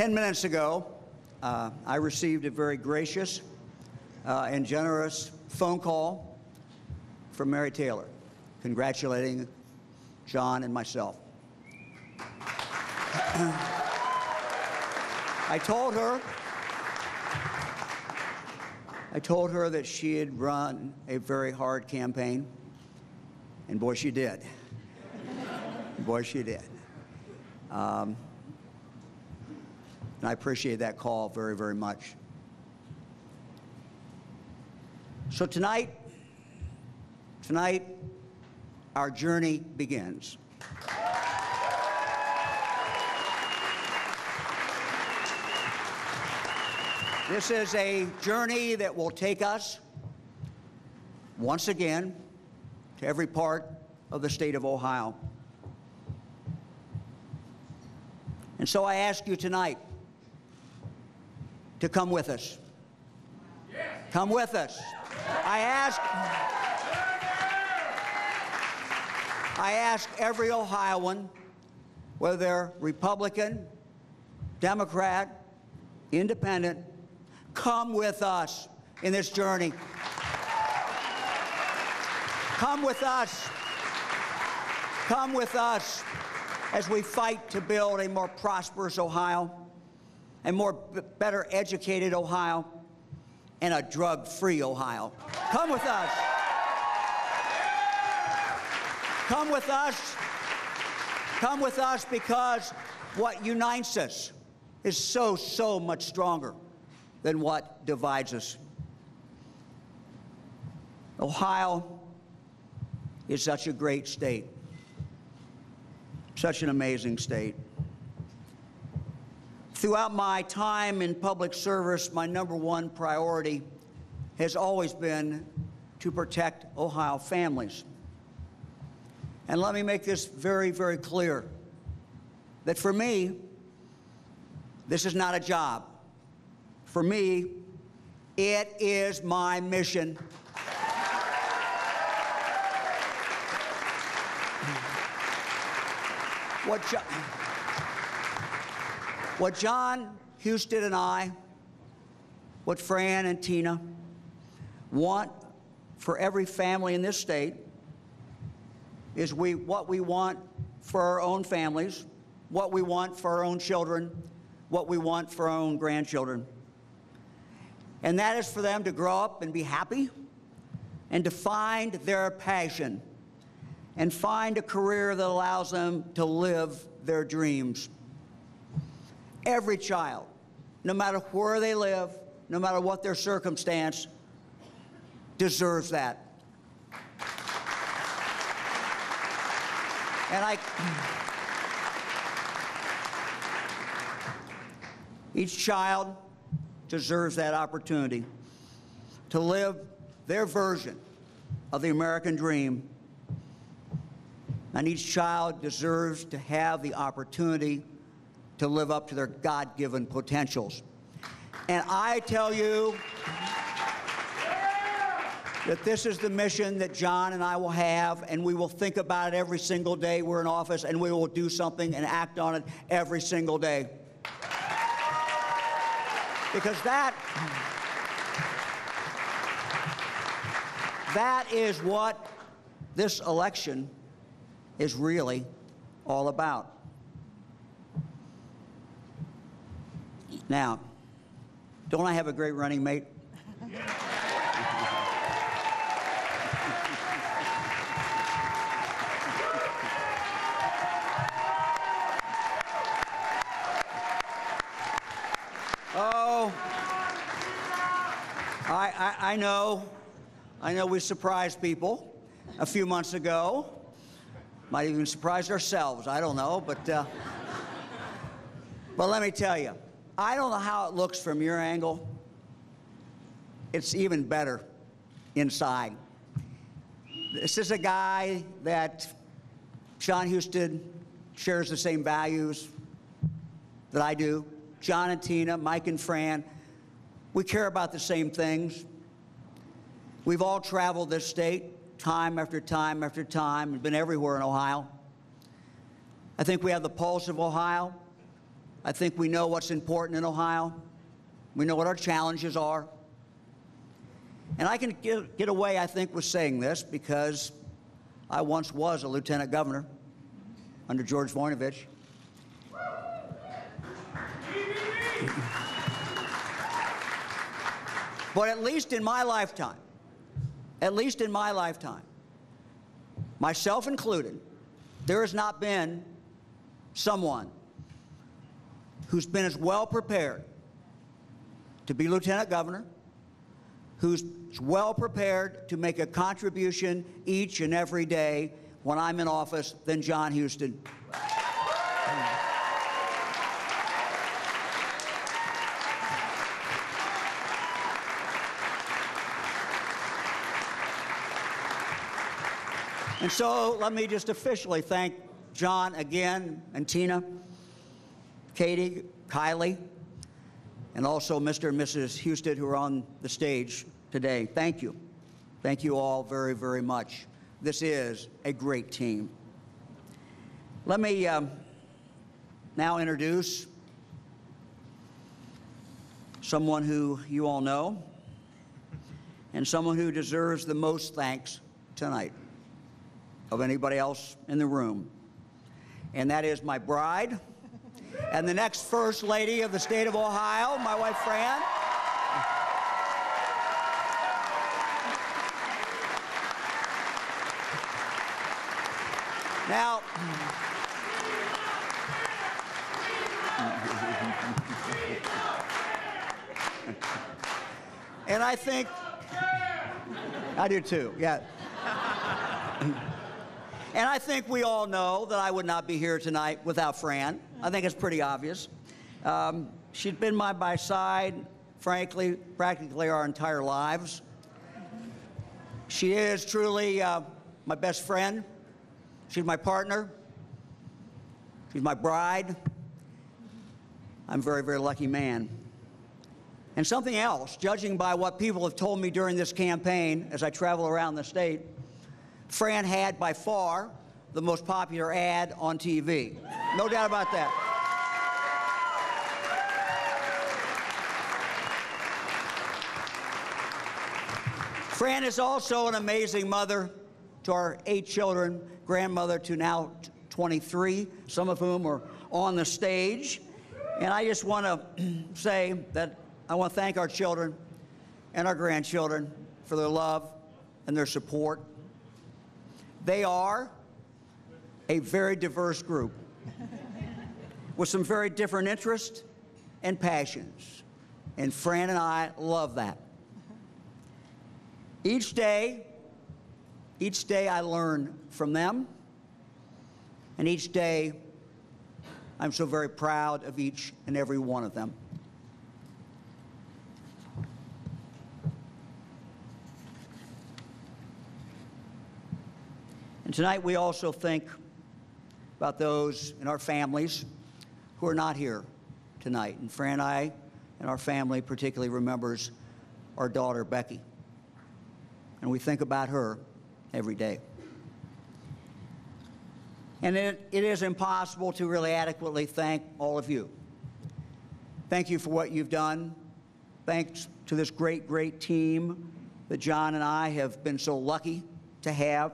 10 minutes ago, I received a very gracious and generous phone call from Mary Taylor, congratulating John and myself. I told her that she had run a very hard campaign, and boy, she did. Boy, she did. And I appreciate that call very, very much. So tonight, our journey begins. This is a journey that will take us, once again, to every part of the state of Ohio. And so I ask you tonight to come with us. Come with us. I ask every Ohioan, whether they're Republican, Democrat, Independent, come with us in this journey. Come with us. Come with us as we fight to build a more prosperous Ohio, a better educated Ohio, and a drug-free Ohio. Come with us. Come with us. Come with us, because what unites us is so much stronger than what divides us. Ohio is such a great state, such an amazing state. Throughout my time in public service, my #1 priority has always been to protect Ohio families. And let me make this very, very clear, that for me, this is not a job. For me, it is my mission. What Jon Husted and I, what Fran and Tina want for every family in this state is what we want for our own families, what we want for our own children, what we want for our own grandchildren. And that is for them to grow up and be happy and to find their passion and find a career that allows them to live their dreams. Every child, no matter where they live, no matter what their circumstance, deserves that. And each child deserves that opportunity to live their version of the American dream. And each child deserves to have the opportunity to live up to their God-given potentials. And I tell you that this is the mission that John and I will have, and we will think about it every single day we're in office, and we will do something and act on it every single day. Because that is what this election is really all about. Now, don't I have a great running mate? Oh, I know we surprised people a few months ago. Might even surprise ourselves, I don't know, but let me tell you, I don't know how it looks from your angle. It's even better inside. This is a guy that Jon Husted shares the same values that I do. John and Tina, Mike and Fran, we care about the same things. We've all traveled this state time after time after time and been everywhere in Ohio. I think we have the pulse of Ohio. I think we know what's important in Ohio. We know what our challenges are. And I can get away, I think, with saying this because I once was a lieutenant governor under George Voinovich. But at least in my lifetime, myself included, there has not been someone who's been as well prepared to be lieutenant governor, who's well prepared to make a contribution each and every day when I'm in office than Jon Husted. And so let me just officially thank Jon again, and Tina, Katie, Kylie, and also Mr. and Mrs. Husted who are on the stage today. Thank you. Thank you all very, very much. This is a great team. Let me now introduce someone who you all know and someone who deserves the most thanks tonight of anybody else in the room. And that is my bride and the next First Lady of the state of Ohio, my wife, Fran. Now, and I think, I do too, yeah. And I think we all know that I would not be here tonight without Fran. I think it's pretty obvious. She's been by my side, frankly, practically our entire lives. She is truly my best friend. She's my partner. She's my bride. I'm a very, very lucky man. And something else, judging by what people have told me during this campaign as I travel around the state, Fran had by far the most popular ad on TV. No doubt about that. Fran is also an amazing mother to our 8 children, grandmother to now 23, some of whom are on the stage. And I just want to say that I want to thank our children and our grandchildren for their love and their support. They are a very diverse group with some very different interests and passions. And Fran and I love that. Each day I learn from them. And each day I'm so very proud of each and every one of them. And tonight we also think about those in our families who are not here tonight. And Fran and I and our family particularly remembers our daughter, Becky. And we think about her every day. And it is impossible to really adequately thank all of you. Thank you for what you've done. Thanks to this great, great team that Jon and I have been so lucky to have.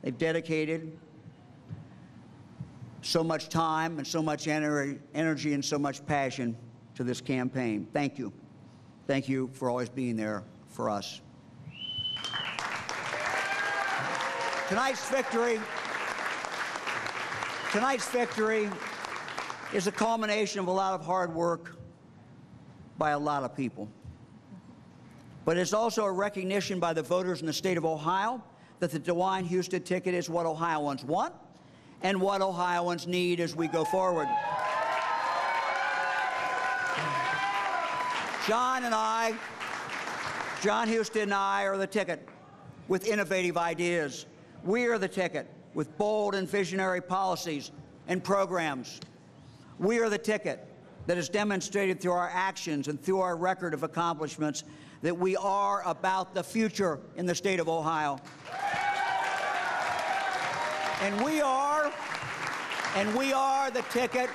They've dedicated so much time and so much energy and so much passion to this campaign. Thank you. Thank you for always being there for us. Tonight's victory is a culmination of a lot of hard work by a lot of people. But it's also a recognition by the voters in the state of Ohio that the DeWine Husted ticket is what Ohioans want and what Ohioans need as we go forward. Jon Husted and I are the ticket with innovative ideas. We are the ticket with bold and visionary policies and programs. We are the ticket that is demonstrated through our actions and through our record of accomplishments that we are about the future in the state of Ohio. And we are the ticket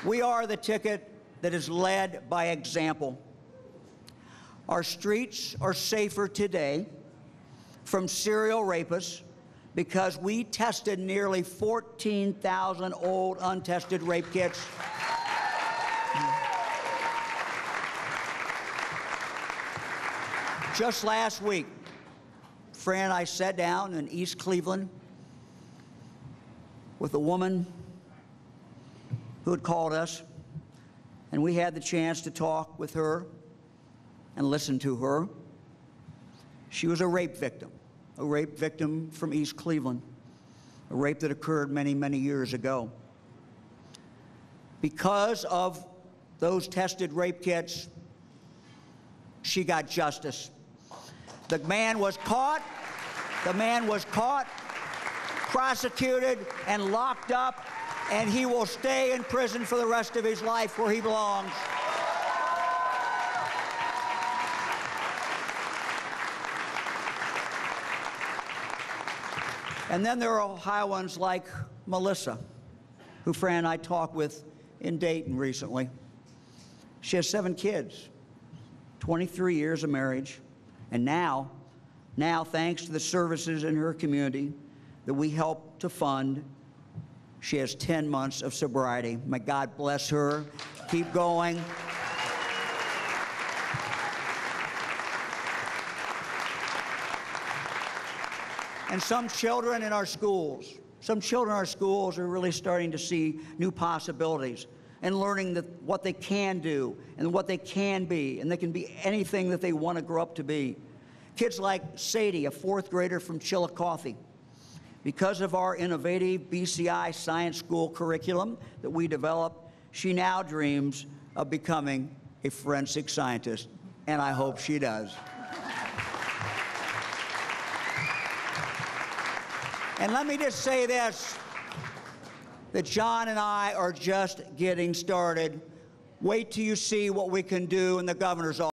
We are the ticket that is led by example. Our streets are safer today from serial rapists because we tested nearly 14,000 old untested rape kits. Just last week, Fran and I sat down in East Cleveland with a woman who had called us, and we had the chance to talk with her and listen to her. She was a rape victim from East Cleveland, a rape that occurred many, many years ago. Because of those tested rape kits, she got justice. The man was caught, prosecuted, and locked up, and he will stay in prison for the rest of his life where he belongs. And then there are Ohioans like Melissa, who Fran and I talked with in Dayton recently. She has 7 kids, 23 years of marriage, and now, thanks to the services in her community that we help to fund, she has 10 months of sobriety. May God bless her. Keep going. And some children in our schools are really starting to see new possibilities and learning what they can do and what they can be, and they can be anything that they want to grow up to be. Kids like Sadie, a 4th grader from Chillicothe. Because of our innovative BCI Science School curriculum that we developed, she now dreams of becoming a forensic scientist, and I hope she does. And let me just say this, that Jon and I are just getting started. Wait till you see what we can do in the governor's office.